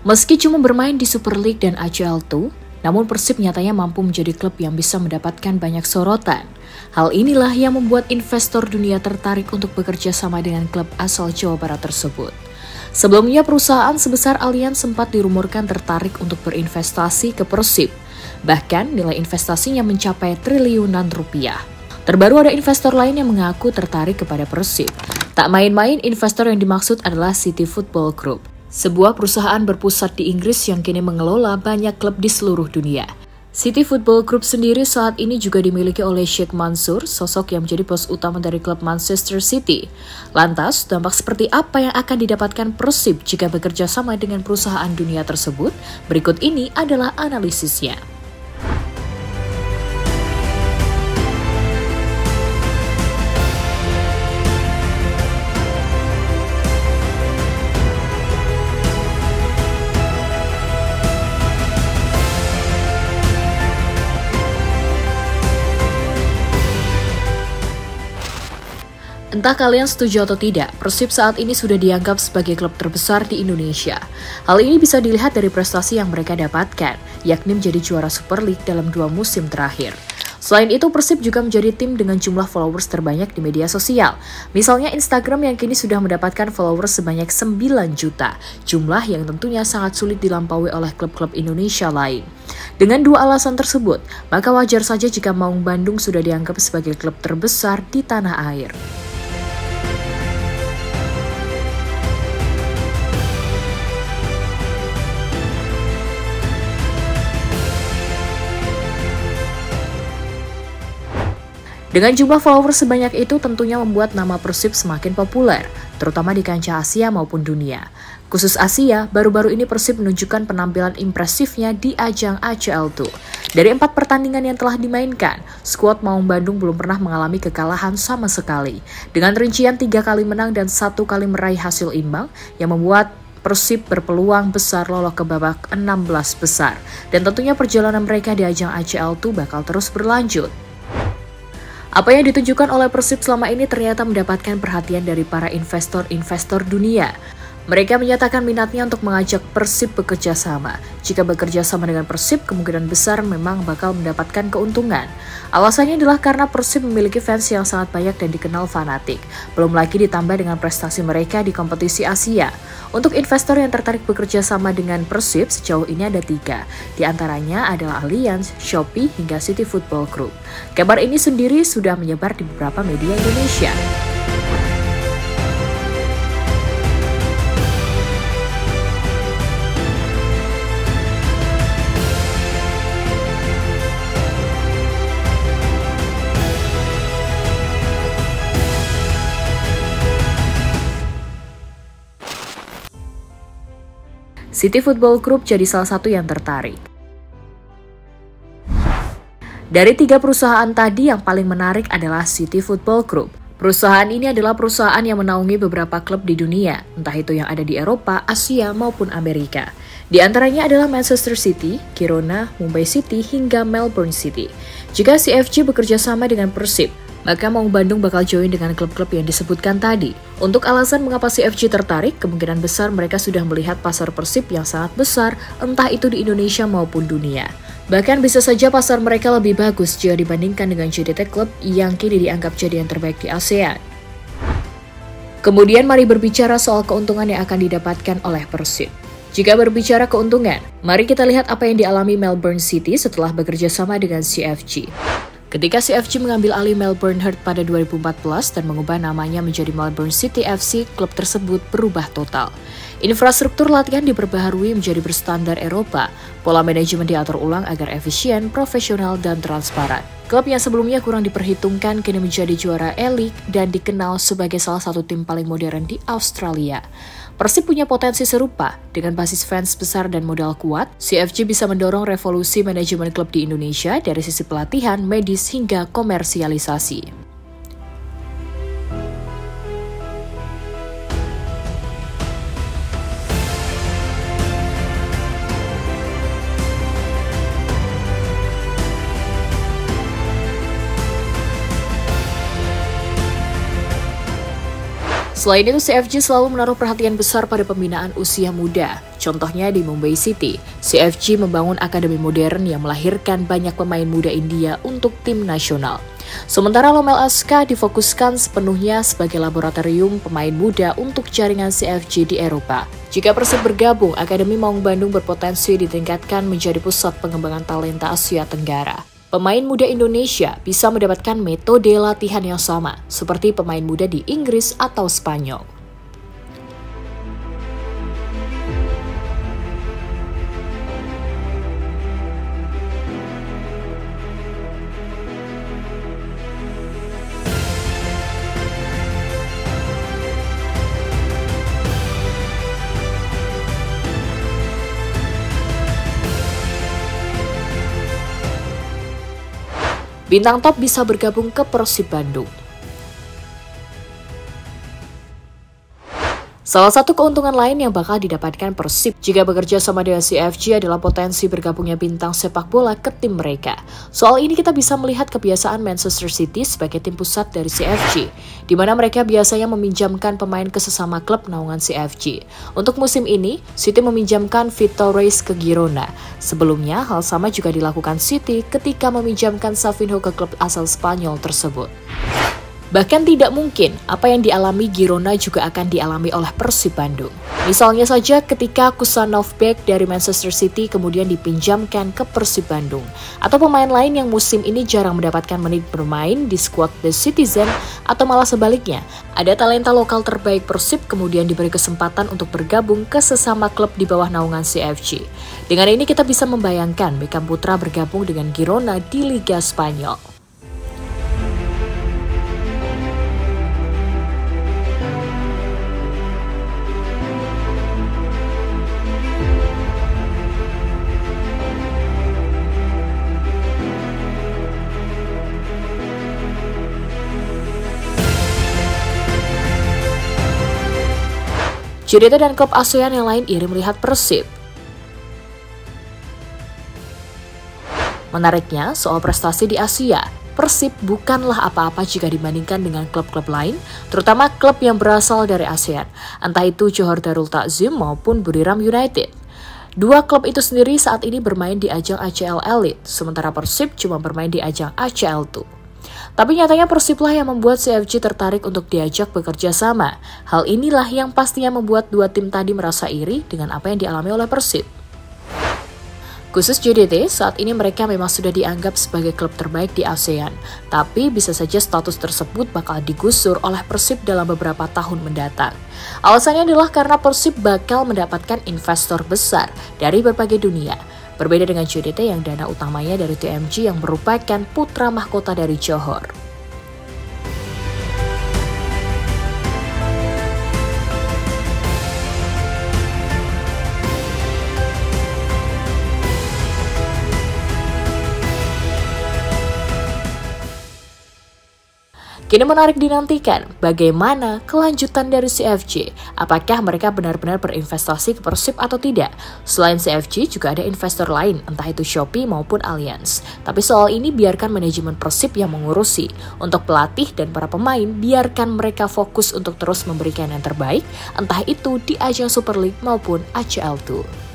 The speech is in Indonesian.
Meski cuma bermain di Super League dan ACL2, namun Persib nyatanya mampu menjadi klub yang bisa mendapatkan banyak sorotan. Hal inilah yang membuat investor dunia tertarik untuk bekerja sama dengan klub asal Jawa Barat tersebut. Sebelumnya perusahaan sebesar Allianz sempat dirumorkan tertarik untuk berinvestasi ke Persib. Bahkan nilai investasinya mencapai triliunan rupiah. Terbaru ada investor lain yang mengaku tertarik kepada Persib. Tak main-main, investor yang dimaksud adalah City Football Group, sebuah perusahaan berpusat di Inggris yang kini mengelola banyak klub di seluruh dunia. City Football Group sendiri saat ini juga dimiliki oleh Sheikh Mansour, sosok yang menjadi bos utama dari klub Manchester City. Lantas, dampak seperti apa yang akan didapatkan Persib jika bekerja sama dengan perusahaan dunia tersebut? Berikut ini adalah analisisnya. Entah kalian setuju atau tidak, Persib saat ini sudah dianggap sebagai klub terbesar di Indonesia. Hal ini bisa dilihat dari prestasi yang mereka dapatkan, yakni menjadi juara Super League dalam 2 musim terakhir. Selain itu, Persib juga menjadi tim dengan jumlah followers terbanyak di media sosial. Misalnya Instagram yang kini sudah mendapatkan followers sebanyak 9 juta, jumlah yang tentunya sangat sulit dilampaui oleh klub-klub Indonesia lain. Dengan 2 alasan tersebut, maka wajar saja jika Maung Bandung sudah dianggap sebagai klub terbesar di tanah air. Dengan jumlah followers sebanyak itu tentunya membuat nama Persib semakin populer, terutama di kancah Asia maupun dunia. Khusus Asia, baru-baru ini Persib menunjukkan penampilan impresifnya di ajang ACL2. Dari 4 pertandingan yang telah dimainkan, skuad Maung Bandung belum pernah mengalami kekalahan sama sekali. Dengan rincian 3 kali menang dan 1 kali meraih hasil imbang, yang membuat Persib berpeluang besar lolos ke babak 16 besar. Dan tentunya perjalanan mereka di ajang ACL2 bakal terus berlanjut. Apa yang ditunjukkan oleh Persib selama ini ternyata mendapatkan perhatian dari para investor-investor dunia. Mereka menyatakan minatnya untuk mengajak Persib bekerja sama. Jika bekerja sama dengan Persib, kemungkinan besar memang bakal mendapatkan keuntungan. Alasannya adalah karena Persib memiliki fans yang sangat banyak dan dikenal fanatik. Belum lagi ditambah dengan prestasi mereka di kompetisi Asia. Untuk investor yang tertarik bekerja sama dengan Persib, sejauh ini ada 3. Di antaranya adalah Allianz, Shopee, hingga City Football Group. Kabar ini sendiri sudah menyebar di beberapa media Indonesia. City Football Group jadi salah satu yang tertarik. Dari 3 perusahaan tadi, yang paling menarik adalah City Football Group. Perusahaan ini adalah perusahaan yang menaungi beberapa klub di dunia, entah itu yang ada di Eropa, Asia, maupun Amerika. Di antaranya adalah Manchester City, Girona, Mumbai City, hingga Melbourne City. Jika CFG bekerja sama dengan Persib, maka Maung Bandung bakal join dengan klub-klub yang disebutkan tadi. Untuk alasan mengapa CFG tertarik, kemungkinan besar mereka sudah melihat pasar Persib yang sangat besar, entah itu di Indonesia maupun dunia. Bahkan bisa saja pasar mereka lebih bagus jika dibandingkan dengan JDT Club yang kini dianggap jadi yang terbaik di ASEAN. Kemudian mari berbicara soal keuntungan yang akan didapatkan oleh Persib. Jika berbicara keuntungan, mari kita lihat apa yang dialami Melbourne City setelah bekerja sama dengan CFG. Ketika CFG mengambil alih Melbourne Heart pada 2014 dan mengubah namanya menjadi Melbourne City FC, klub tersebut berubah total. Infrastruktur latihan diperbaharui menjadi berstandar Eropa, pola manajemen diatur ulang agar efisien, profesional, dan transparan. Klub yang sebelumnya kurang diperhitungkan kini menjadi juara E-League dan dikenal sebagai salah satu tim paling modern di Australia. Persib punya potensi serupa, dengan basis fans besar dan modal kuat, CFG bisa mendorong revolusi manajemen klub di Indonesia dari sisi pelatihan, medis, hingga komersialisasi. Selain itu, CFG selalu menaruh perhatian besar pada pembinaan usia muda. Contohnya di Mumbai City, CFG membangun akademi modern yang melahirkan banyak pemain muda India untuk tim nasional. Sementara Lomel Aska difokuskan sepenuhnya sebagai laboratorium pemain muda untuk jaringan CFG di Eropa. Jika Persib bergabung, Akademi Maung Bandung berpotensi ditingkatkan menjadi pusat pengembangan talenta Asia Tenggara. Pemain muda Indonesia bisa mendapatkan metode latihan yang sama, seperti pemain muda di Inggris atau Spanyol. Bintang top bisa bergabung ke Persib Bandung. Salah satu keuntungan lain yang bakal didapatkan Persib jika bekerja sama dengan CFG adalah potensi bergabungnya bintang sepak bola ke tim mereka. Soal ini kita bisa melihat kebiasaan Manchester City sebagai tim pusat dari CFG, di mana mereka biasanya meminjamkan pemain ke sesama klub naungan CFG. Untuk musim ini, City meminjamkan Vitor Reis ke Girona. Sebelumnya, hal sama juga dilakukan City ketika meminjamkan Savinho ke klub asal Spanyol tersebut. Bahkan tidak mungkin apa yang dialami Girona juga akan dialami oleh Persib Bandung. Misalnya saja ketika Kusanovbek dari Manchester City kemudian dipinjamkan ke Persib Bandung. Atau pemain lain yang musim ini jarang mendapatkan menit bermain di skuad The Citizen, atau malah sebaliknya, ada talenta lokal terbaik Persib kemudian diberi kesempatan untuk bergabung ke sesama klub di bawah naungan CFG. Dengan ini kita bisa membayangkan Beckham Putra bergabung dengan Girona di Liga Spanyol. JDT dan klub ASEAN yang lain iri melihat Persib. Menariknya, soal prestasi di Asia, Persib bukanlah apa-apa jika dibandingkan dengan klub-klub lain, terutama klub yang berasal dari ASEAN, entah itu Johor Darul Takzim maupun Buriram United. Dua klub itu sendiri saat ini bermain di ajang ACL Elite, sementara Persib cuma bermain di ajang ACL 2. Tapi nyatanya Persiblah yang membuat CFG tertarik untuk diajak bekerja sama. Hal inilah yang pastinya membuat dua tim tadi merasa iri dengan apa yang dialami oleh Persib. Khusus JDT, saat ini mereka memang sudah dianggap sebagai klub terbaik di ASEAN. Tapi bisa saja status tersebut bakal digusur oleh Persib dalam beberapa tahun mendatang. Alasannya adalah karena Persib bakal mendapatkan investor besar dari berbagai dunia. Berbeda dengan JDT yang dana utamanya dari TMG yang merupakan putra mahkota dari Johor. Kini menarik dinantikan bagaimana kelanjutan dari CFG. Apakah mereka benar-benar berinvestasi ke Persib atau tidak? Selain CFG juga ada investor lain, entah itu Shopee maupun Allianz. Tapi soal ini biarkan manajemen Persib yang mengurusi. Untuk pelatih dan para pemain, biarkan mereka fokus untuk terus memberikan yang terbaik, entah itu di ajang Super League maupun ACL 2.